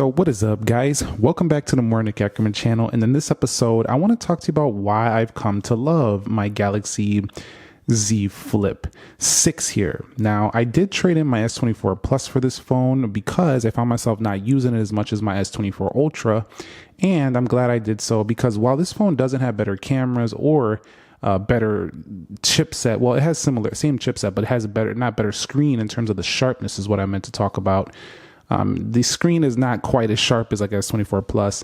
So what is up, guys? Welcome back to the Morning Ackerman channel, and in this episode I want to talk to you about why I've come to love my Galaxy Z Flip 6 here. Now, I did trade in my S24 Plus for this phone because I found myself not using it as much as my S24 Ultra, and I'm glad I did so because while this phone doesn't have better cameras or better chipset, well, it has same chipset, but it has a not better screen in terms of the sharpness is what I meant to talk about. The screen is not quite as sharp as like S24 Plus.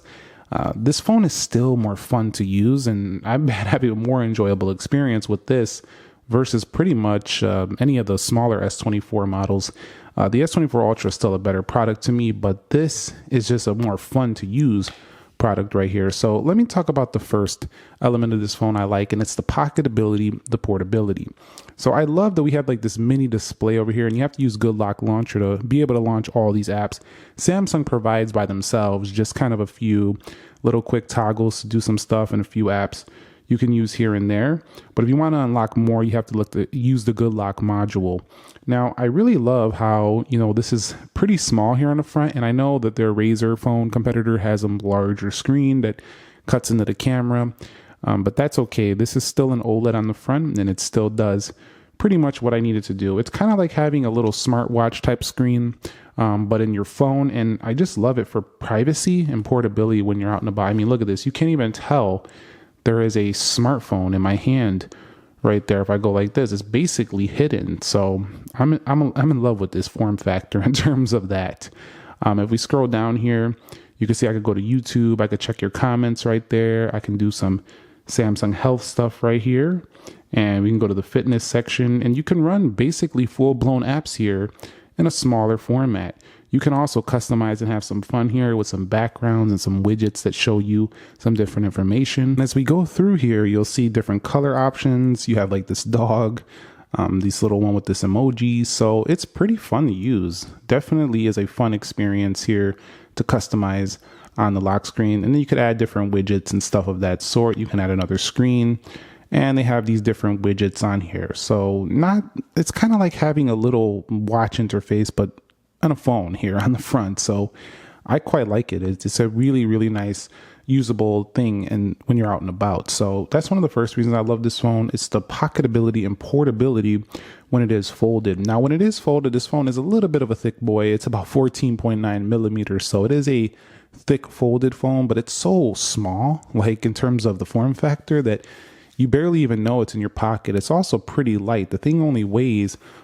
This phone is still more fun to use, and I've been having a more enjoyable experience with this versus pretty much any of the smaller S24 models. The S24 Ultra is still a better product to me, but this is just a more fun to use product right here. So let me talk about the first element of this phone I like, and it's the pocketability, the portability. So I love that we have like this mini display over here, and you have to use Good Lock Launcher to be able to launch all these apps. Samsung provides by themselves just kind of a few little quick toggles to do some stuff and a few apps you can use here and there. But if you want to unlock more, you have to use the Good Lock module. Now, I really love how, this is pretty small here on the front, and I know that their Razer phone competitor has a larger screen that cuts into the camera, but that's okay. This is still an OLED on the front, and it still does pretty much what I needed to do. It's kind of like having a little smartwatch type screen, but in your phone, and I just love it for privacy and portability when you're out and about. I mean, look at this. You can't even tell there is a smartphone in my hand right there. If I go like this, it's basically hidden. So I'm in love with this form factor in terms of that. If we scroll down here, you can see I could go to YouTube. I could check your comments right there. I can do some Samsung Health stuff right here. And we can go to the fitness section, and you can run basically full-blown apps here in a smaller format. You can also customize and have some fun here with some backgrounds and some widgets that show you some different information. And as we go through here, you'll see different color options. You have like this dog, this little one with this emoji. So it's pretty fun to use. Definitely is a fun experience here to customize on the lock screen. And then you could add different widgets and stuff of that sort. You can add another screen, and they have these different widgets on here. So it's kind of like having a little watch interface, but on a phone here on the front. So I quite like it. It's a really, really nice usable thing and when you're out and about. So that's one of the first reasons I love this phone. It's the pocketability and portability when it is folded. Now, when it is folded, this phone is a little bit of a thick boy. It's about 14.9 millimeters. So it is a thick folded phone, but it's so small, like in terms of the form factor, that you barely even know it's in your pocket. It's also pretty light. The thing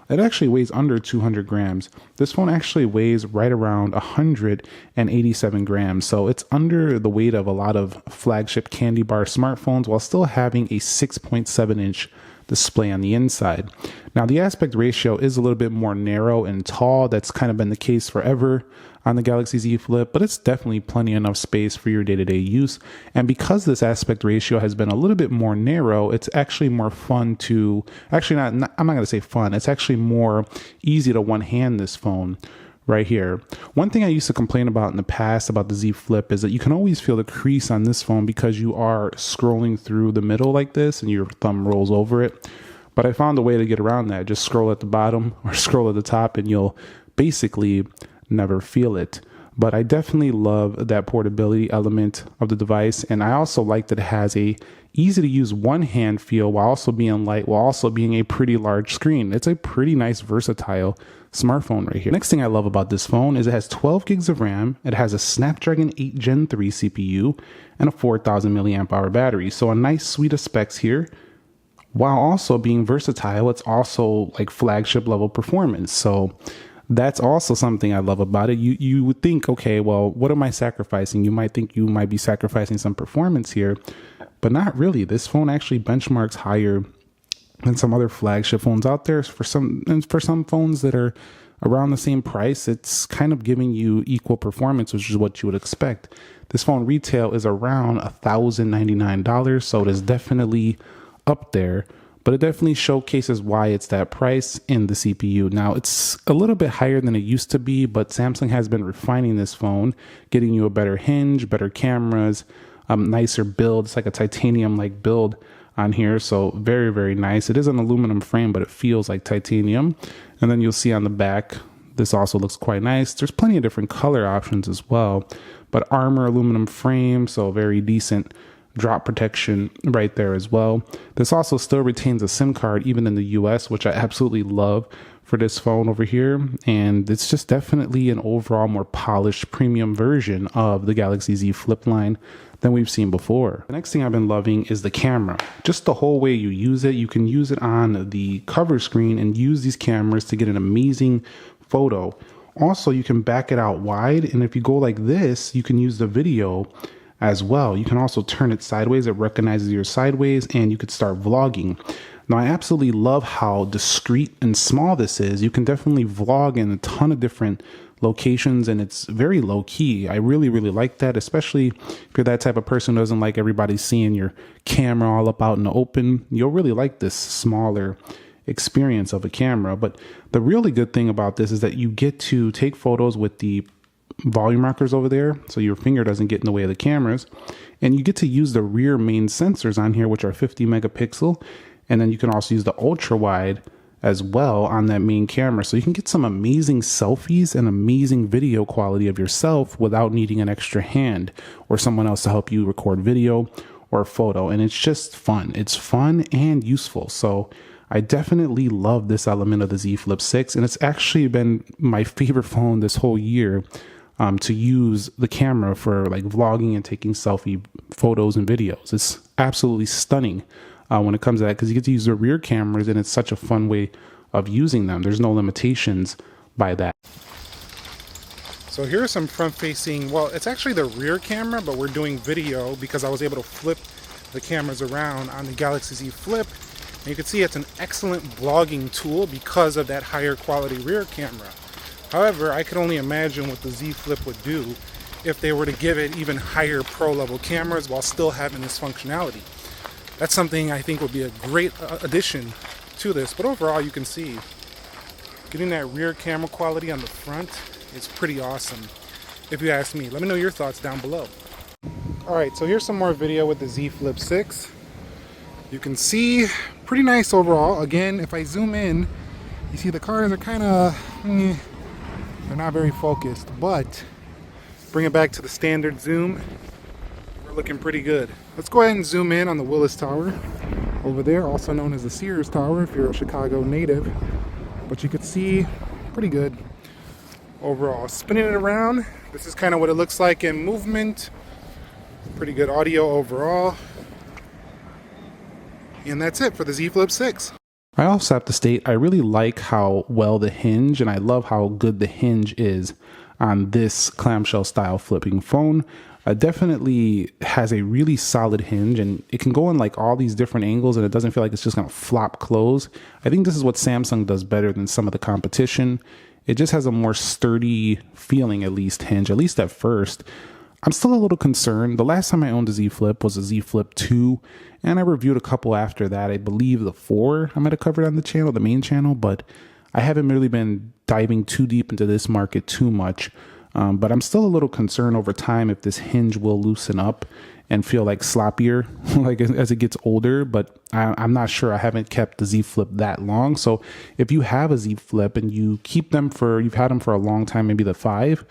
it actually weighs under 200 grams. This phone actually weighs right around 187 grams. So it's under the weight of a lot of flagship candy bar smartphones while still having a 6.7 inch display on the inside. Now, the aspect ratio is a little bit more narrow and tall. That's kind of been the case forever on the Galaxy Z Flip, but it's definitely plenty enough space for your day-to-day use. And because this aspect ratio has been a little bit more narrow, it's actually more fun to, I'm not going to say fun, it's actually more easy to one-hand this phone right here. One thing I used to complain about in the past about the Z Flip is that you can always feel the crease on this phone because you are scrolling through the middle like this and your thumb rolls over it. But I found a way to get around that. Just scroll at the bottom or scroll at the top and you'll basically never feel it. But I definitely love that portability element of the device, and I also like that it has a easy to use one hand feel while also being light, while also being a pretty large screen. It's a pretty nice versatile smartphone right here. Next thing I love about this phone is it has 12 gigs of RAM. It has a Snapdragon 8 Gen 3 CPU and a 4,000 milliamp hour battery. So a nice suite of specs here. While also being versatile, it's also like flagship level performance. So that's also something I love about it. You would think, okay, well, what am I sacrificing? You might think you might be sacrificing some performance here, but not really. This phone actually benchmarks higher than some other flagship phones out there. For some phones that are around the same price, it's kind of giving you equal performance, which is what you would expect. This phone retail is around $1,099, so it is definitely up there. But it definitely showcases why it's that price in the CPU. Now, it's a little bit higher than it used to be, but Samsung has been refining this phone, getting you a better hinge, better cameras, nicer build. It's like a titanium-like build on here, so very, very nice. It is an aluminum frame, but it feels like titanium. And then you'll see on the back This also looks quite nice. There's plenty of different color options as well, but armor aluminum frame, so very decent drop protection right there as well. This also still retains a SIM card even in the US, which I absolutely love for this phone over here. And it's just definitely an overall more polished premium version of the Galaxy Z Flip line than we've seen before. The next thing I've been loving is the camera. Just the whole way you use it. You can use it on the cover screen and use these cameras to get an amazing photo. Also, you can back it out wide, and if you go like this, you can use the video as well. You can also turn it sideways. It recognizes your sideways, and you could start vlogging. Now, I absolutely love how discreet and small this is. You can definitely vlog in a ton of different locations, and it's very low key. I really like that, especially if you're that type of person who doesn't like everybody seeing your camera all up out in the open. You'll really like this smaller experience of a camera. But the really good thing about this is that you get to take photos with the volume rockers over there, so your finger doesn't get in the way of the cameras, and you get to use the rear main sensors on here, which are 50 megapixel, and then you can also use the ultra wide as well on that main camera, so you can get some amazing selfies and amazing video quality of yourself without needing an extra hand or someone else to help you record video or photo. And it's just fun. It's fun and useful. So I definitely love this element of the Z Flip 6, and it's actually been my favorite phone this whole year to use the camera for like vlogging and taking selfie photos and videos. It's absolutely stunning when it comes to that, because you get to use the rear cameras, and it's such a fun way of using them. There's no limitations by that. So here's some front-facing, well, it's actually the rear camera, but we're doing video because I was able to flip the cameras around on the Galaxy Z Flip. And you can see it's an excellent vlogging tool because of that higher quality rear camera. However, I could only imagine what the Z Flip would do if they were to give it even higher pro level cameras while still having this functionality. That's something I think would be a great addition to this. But overall, you can see getting that rear camera quality on the front is pretty awesome, if you ask me. Let me know your thoughts down below. Alright, so here's some more video with the Z Flip 6. You can see pretty nice overall. Again, if I zoom in, you see the colors are kind of, they're not very focused, but bring it back to the standard zoom, we're looking pretty good. Let's go ahead and zoom in on the Willis Tower over there, also known as the Sears Tower if you're a Chicago native. But you can see pretty good overall. Spinning it around, this is kind of what it looks like in movement. Pretty good audio overall. And that's it for the Z Flip 6. I also have to state, I really like how well the hinge, and I love how good the hinge is on this clamshell style flipping phone. Definitely has a really solid hinge, and it can go in like all these different angles, and it doesn't feel like it's just going to flop close. I think this is what Samsung does better than some of the competition. It just has a more sturdy feeling, at least hinge, at least at first. I'm still a little concerned. The last time I owned a Z Flip was a Z Flip 2, and I reviewed a couple after that. I believe the 4 I might have covered on the channel, the main channel, but I haven't really been diving too deep into this market too much. But I'm still a little concerned over time if this hinge will loosen up and feel like sloppier like as it gets older. But I'm not sure. I haven't kept the Z Flip that long. So if you have a Z Flip and you keep them you've had them for a long time, maybe the 5,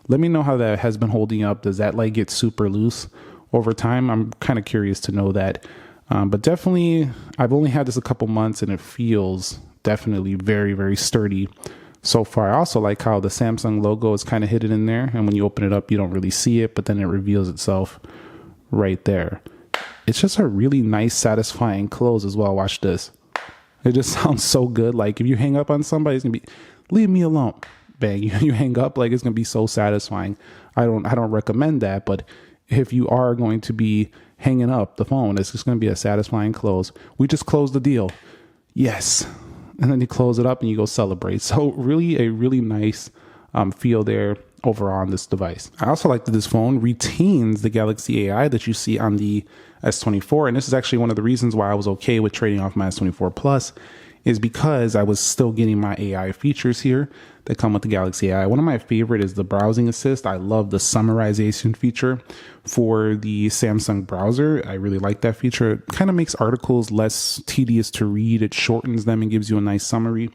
let me know how that has been holding up. Does that like get super loose over time? I'm kind of curious to know that. But definitely, I've only had this a couple months, and it feels definitely very sturdy so far. I also like how the Samsung logo is kind of hidden in there, and when you open it up, you don't really see it, but then it reveals itself right there. It's just a really nice, satisfying close as well. Watch this. It just sounds so good. Like if you hang up on somebody, it's gonna be, leave me alone. Bang, you hang up, like it's gonna be so satisfying. I don't recommend that, but if you are going to be hanging up the phone, it's just gonna be a satisfying close. We just closed the deal. Yes. And then you close it up and you go celebrate. So really a really nice feel there overall on this device. I also like that this phone retains the Galaxy AI that you see on the S24. And this is actually one of the reasons why I was okay with trading off my S24 Plus, is because I was still getting my AI features here that come with the Galaxy AI. One of my favorite is the browsing assist. I love the summarization feature for the Samsung browser. I really like that feature. It kind of makes articles less tedious to read. It shortens them and gives you a nice summary.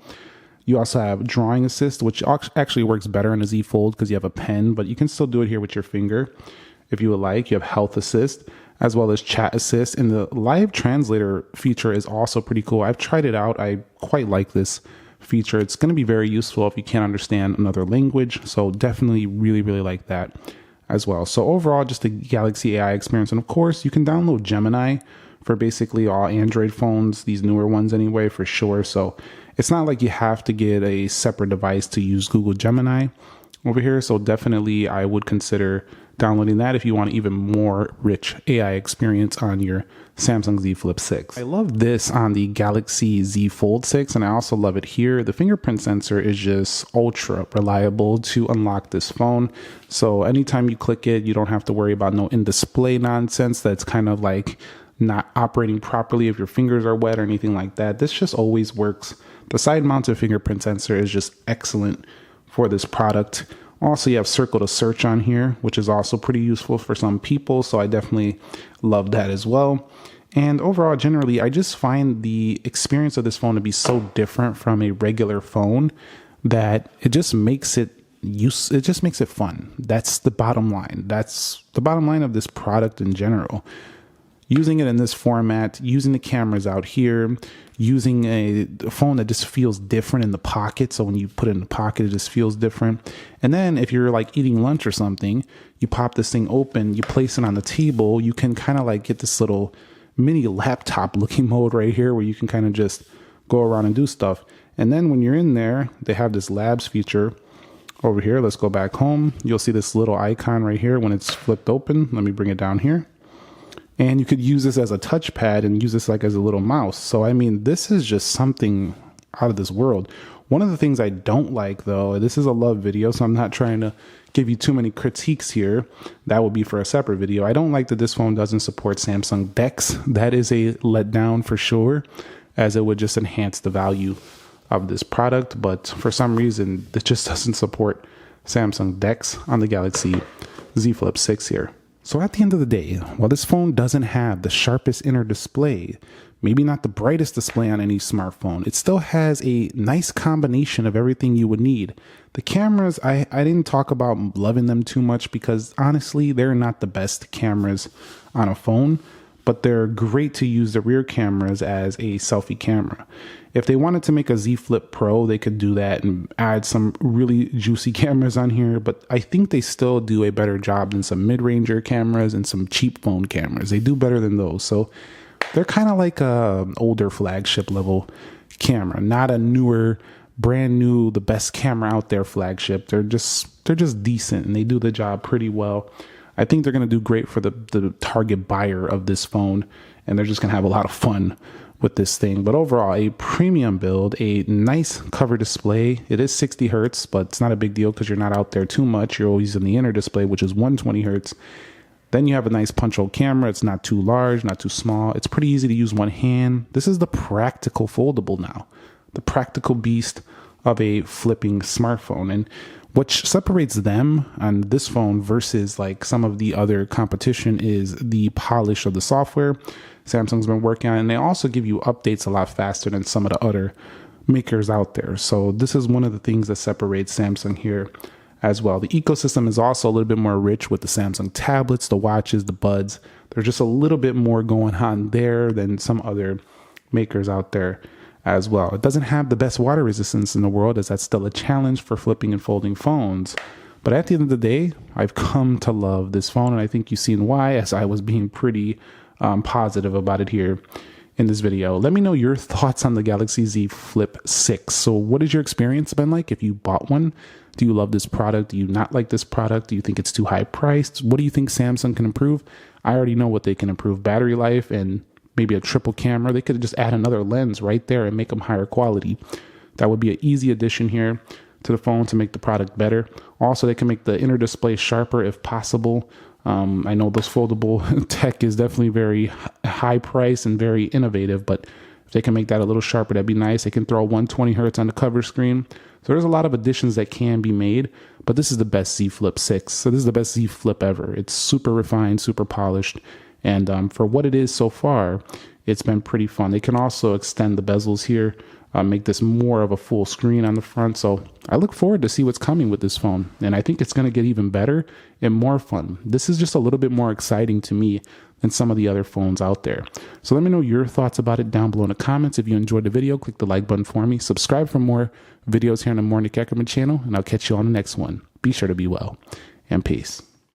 You also have drawing assist, which actually works better on a Z Fold because you have a pen, but you can still do it here with your finger if you would like. You have health assist as well as chat assist, and the live translator feature is also pretty cool. I've tried it out. I quite like this feature. It's going to be very useful if you can't understand another language. So definitely really like that as well. So overall, just a Galaxy AI experience. And of course, you can download Gemini for basically all Android phones, these newer ones anyway, for sure. So it's not like you have to get a separate device to use Google Gemini over here. So definitely I would consider downloading that if you want even more rich AI experience on your Samsung Z Flip 6. I love this on the Galaxy Z Fold 6, and I also love it here. The fingerprint sensor is just ultra reliable to unlock this phone. So anytime you click it, you don't have to worry about no in-display nonsense that's kind of like not operating properly if your fingers are wet or anything like that. This just always works. The side-mounted fingerprint sensor is just excellent for this product. Also, you have circle to search on here, which is also pretty useful for some people. So I definitely love that as well. And overall, generally, I just find the experience of this phone to be so different from a regular phone that it just makes it fun. That's the bottom line. That's the bottom line of this product in general. Using it in this format, using the cameras out here, using a phone that just feels different in the pocket. So when you put it in the pocket, it just feels different. And then if you're like eating lunch or something, you pop this thing open, you place it on the table, you can kind of like get this little mini laptop looking mode right here where you can kind of just go around and do stuff. And then when you're in there, they have this labs feature over here. Let's go back home. You'll see this little icon right here when it's flipped open. Let me bring it down here. And you could use this as a touchpad and use this like as a little mouse. So, I mean, this is just something out of this world. One of the things I don't like, though, this is a love video, so I'm not trying to give you too many critiques here. That will be for a separate video. I don't like that this phone doesn't support Samsung DeX. That is a letdown for sure, as it would just enhance the value of this product. But for some reason, it just doesn't support Samsung DeX on the Galaxy Z Flip 6 here. So at the end of the day, while this phone doesn't have the sharpest inner display, maybe not the brightest display on any smartphone, it still has a nice combination of everything you would need. The cameras, I didn't talk about loving them too much because honestly, they're not the best cameras on a phone, but they're great to use the rear cameras as a selfie camera. If they wanted to make a Z Flip Pro, they could do that and add some really juicy cameras on here, but I think they still do a better job than some mid-ranger cameras and some cheap phone cameras. They do better than those. So they're kind of like a older flagship level camera, not a newer, brand new, the best camera out there flagship. They're just decent and they do the job pretty well. I think they're going to do great for the target buyer of this phone, and they're just going to have a lot of fun with this thing. But overall, a premium build, a nice cover display. It is 60 hertz, but it's not a big deal because you're not out there too much. You're always in the inner display, which is 120 hertz. Then you have a nice punch hole camera. It's not too large, not too small. It's pretty easy to use one hand. This is the practical foldable now, the practical beast of a flipping smartphone. And what separates them on this phone versus like some of the other competition is the polish of the software Samsung's been working on. And they also give you updates a lot faster than some of the other makers out there. So this is one of the things that separates Samsung here as well. The ecosystem is also a little bit more rich with the Samsung tablets, the watches, the buds. There's just a little bit more going on there than some other makers out there as well. It doesn't have the best water resistance in the world, as that's still a challenge for flipping and folding phones. But at the end of the day, I've come to love this phone, and I think you've seen why, as I was being pretty positive about it here in this video. Let me know your thoughts on the Galaxy Z Flip 6. So what has your experience been like if you bought one? Do you love this product? Do you not like this product? Do you think it's too high priced? What do you think Samsung can improve? I already know what they can improve: battery life and maybe a triple camera. They could just add another lens right there and make them higher quality. That would be an easy addition here to the phone to make the product better. Also, they can make the inner display sharper if possible. I know this foldable tech is definitely very high price and very innovative, but if they can make that a little sharper, that'd be nice. They can throw 120 hertz on the cover screen. So there's a lot of additions that can be made, but this is the best Z Flip 6. So this is the best Z Flip ever. It's super refined, super polished. And for what it is so far, it's been pretty fun. They can also extend the bezels here make this more of a full screen on the front. So I look forward to see what's coming with this phone. And I think it's going to get even better and more fun. This is just a little bit more exciting to me than some of the other phones out there. So let me know your thoughts about it down below in the comments. If you enjoyed the video, click the like button for me. Subscribe for more videos here on the Morning Ackerman channel, and I'll catch you on the next one. Be sure to be well, and peace.